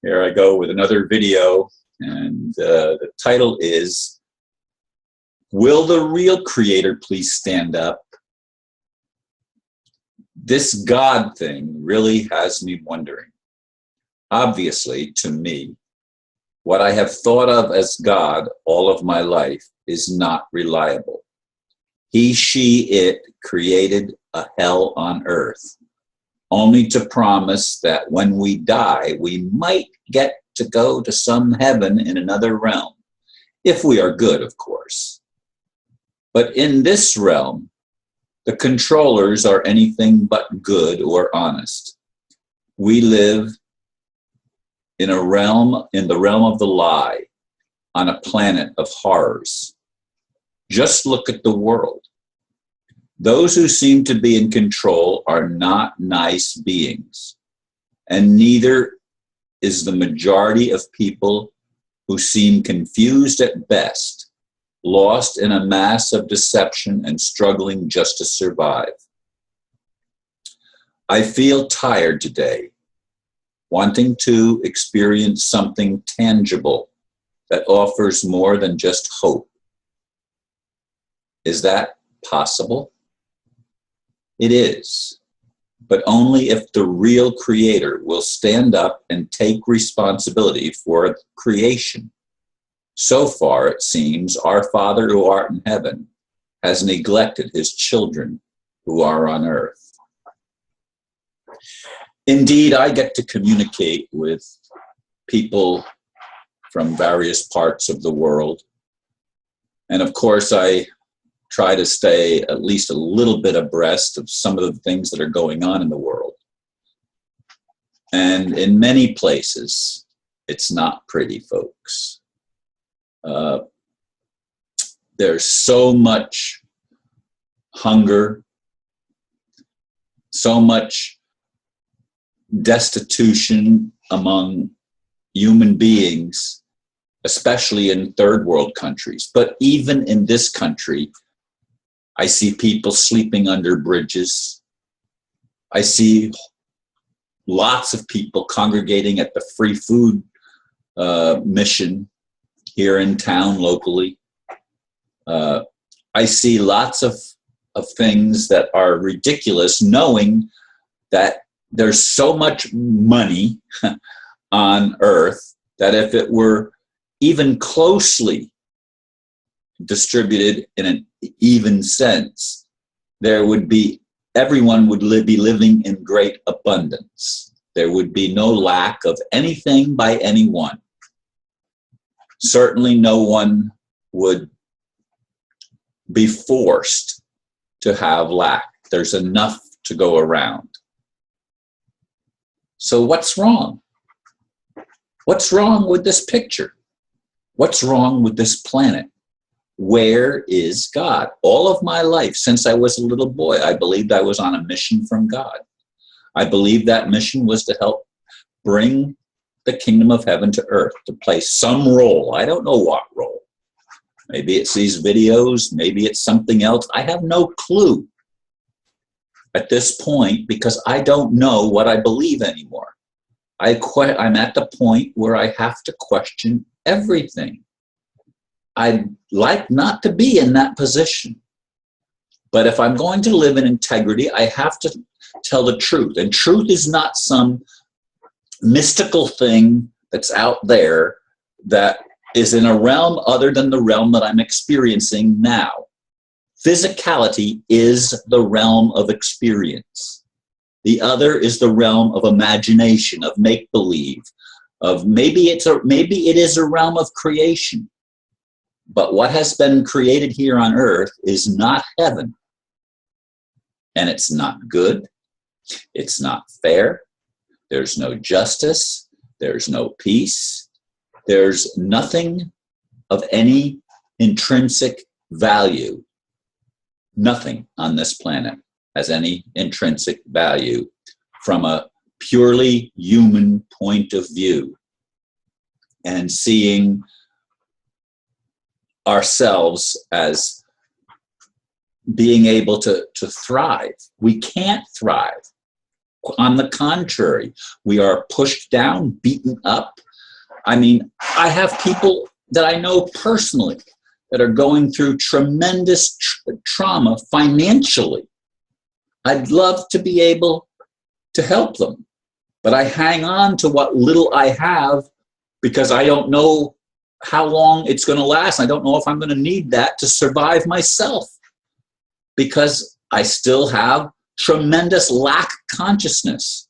Here I go with another video, and the title is, Will the Real Creator Please Stand Up? This God thing really has me wondering. Obviously, to me, what I have thought of as God all of my life is not reliable. He, she, it created a hell on earth, only to promise that when we die, we might get to go to some heaven in another realm, if we are good, of course. But in this realm, the controllers are anything but good or honest. We live in the realm of the lie, on a planet of horrors. Just look at the world. Those who seem to be in control are not nice beings, and neither is the majority of people who seem confused at best, lost in a mass of deception and struggling just to survive. I feel tired today, wanting to experience something tangible that offers more than just hope. Is that possible? It is, but only if the real Creator will stand up and take responsibility for creation. So far, it seems, our Father who art in heaven has neglected his children who are on earth. Indeed, I get to communicate with people from various parts of the world. And of course, I try to stay at least a little bit abreast of some of the things that are going on in the world. And in many places, it's not pretty, folks. There's so much hunger, so much destitution among human beings, especially in third world countries. But even in this country, I see people sleeping under bridges. I see lots of people congregating at the free food mission here in town locally. I see lots of things that are ridiculous, knowing that there's so much money on earth that if it were even closely distributed in an even sense, everyone would be living in great abundance. There would be no lack of anything by anyone. Certainly no one would be forced to have lack. There's enough to go around. So what's wrong? What's wrong with this picture? What's wrong with this planet? Where is God? All of my life, since I was a little boy, I believed I was on a mission from God. I believed that mission was to help bring the kingdom of heaven to earth, to play some role. I don't know what role. Maybe it's these videos, maybe it's something else. I have no clue at this point, because I don't know what I believe anymore. I'm at the point where I have to question everything. I'd like not to be in that position. But if I'm going to live in integrity, I have to tell the truth. And truth is not some mystical thing that's out there that is in a realm other than the realm that I'm experiencing now. Physicality is the realm of experience. The other is the realm of imagination, of make-believe, of maybe it is a realm of creation. But what has been created here on earth is not heaven. And it's not good. It's not fair. There's no justice. There's no peace. There's nothing of any intrinsic value. Nothing on this planet has any intrinsic value from a purely human point of view. And seeing ourselves as being able to thrive. We can't thrive On the contrary, we are pushed down, beaten up. I mean, I have people that I know personally that are going through tremendous trauma financially. I'd love to be able to help them, but I hang on to what little I have because I don't know how long it's going to last. I don't know if I'm going to need that to survive myself, because I still have tremendous lack consciousness,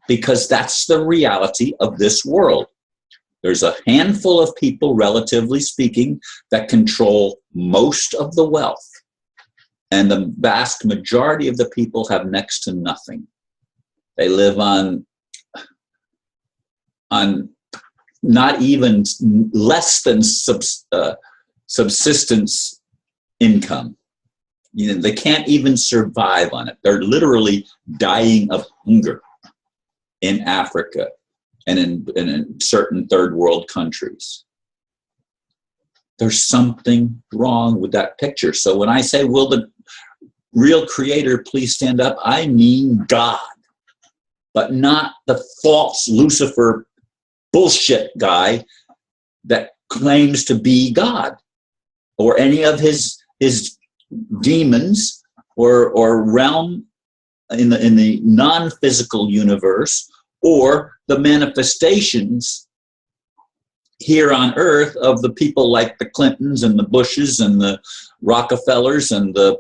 because that's the reality of this world. There's a handful of people, relatively speaking, that control most of the wealth, and the vast majority of the people have next to nothing. They live on not even less than subsistence income. You know, they can't even survive on it. They're literally dying of hunger in Africa and in certain third world countries. There's something wrong with that picture. So when I say, will the real creator please stand up, I mean God, but not the false Lucifer bullshit guy that claims to be God, or any of his demons or realm in the non-physical universe, or the manifestations here on earth of the people like the Clintons and the Bushes and the Rockefellers and the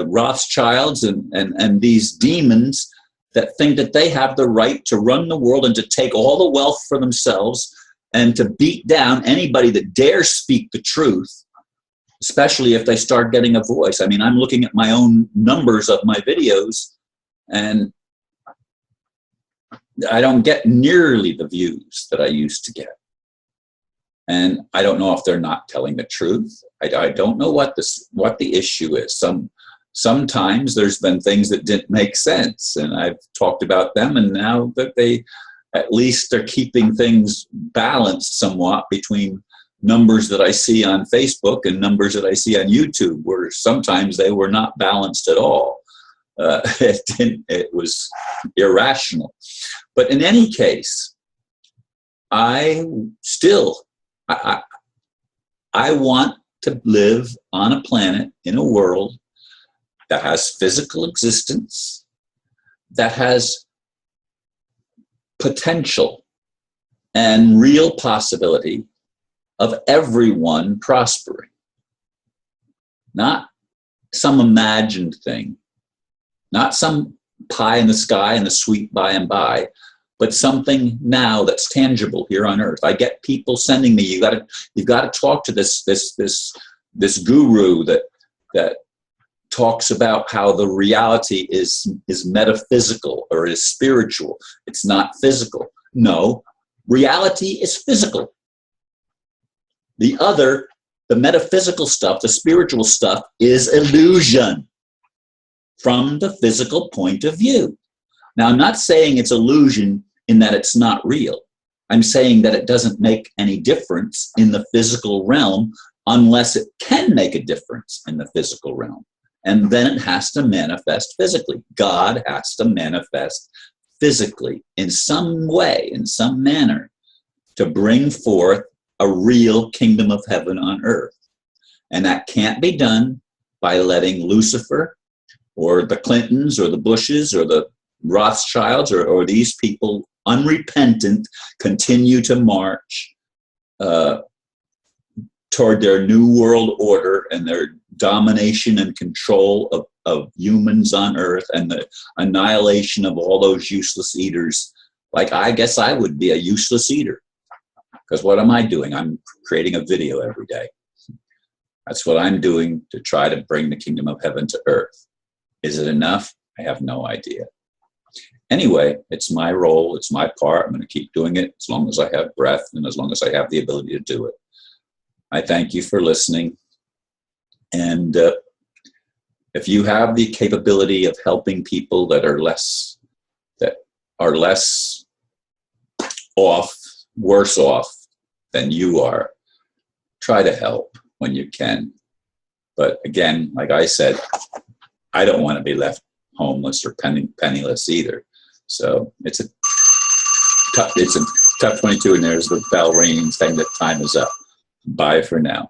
Rothschilds and these demons that think that they have the right to run the world and to take all the wealth for themselves and to beat down anybody that dares speak the truth, especially if they start getting a voice. I mean, I'm looking at my own numbers of my videos, and I don't get nearly the views that I used to get. And I don't know if they're not telling the truth. I don't know what the issue is. Sometimes there's been things that didn't make sense, and I've talked about them, and now that at least they're keeping things balanced somewhat between numbers that I see on Facebook and numbers that I see on YouTube, where sometimes they were not balanced at all. It was irrational. But in any case, I want to live on a planet, in a world that has physical existence, that has potential and real possibility of everyone prospering. Not some imagined thing, not some pie in the sky and the sweet by and by, but something now that's tangible here on earth. I get people sending me, you've got to talk to this guru that talks about how the reality is metaphysical or is spiritual. It's not physical. No, reality is physical. The metaphysical stuff, the spiritual stuff, is illusion from the physical point of view. Now, I'm not saying it's illusion in that it's not real. I'm saying that it doesn't make any difference in the physical realm unless it can make a difference in the physical realm. And then it has to manifest physically. God has to manifest physically in some way, in some manner, to bring forth a real kingdom of heaven on earth. And that can't be done by letting Lucifer or the Clintons or the Bushes or the Rothschilds or these people, unrepentant, continue to march toward their new world order and their domination and control of humans on earth and the annihilation of all those useless eaters. Like, I guess I would be a useless eater, because what am I doing? I'm creating a video every day. That's what I'm doing to try to bring the kingdom of heaven to earth. Is it enough? I have no idea. Anyway, it's my role, it's my part. I'm going to keep doing it as long as I have breath and as long as I have the ability to do it. I thank you for listening. And if you have the capability of helping people that are less off, worse off than you are, try to help when you can. But again, like I said, I don't want to be left homeless or penniless either. So it's a tough 22, and there's the bell ringing saying that time is up. Bye for now.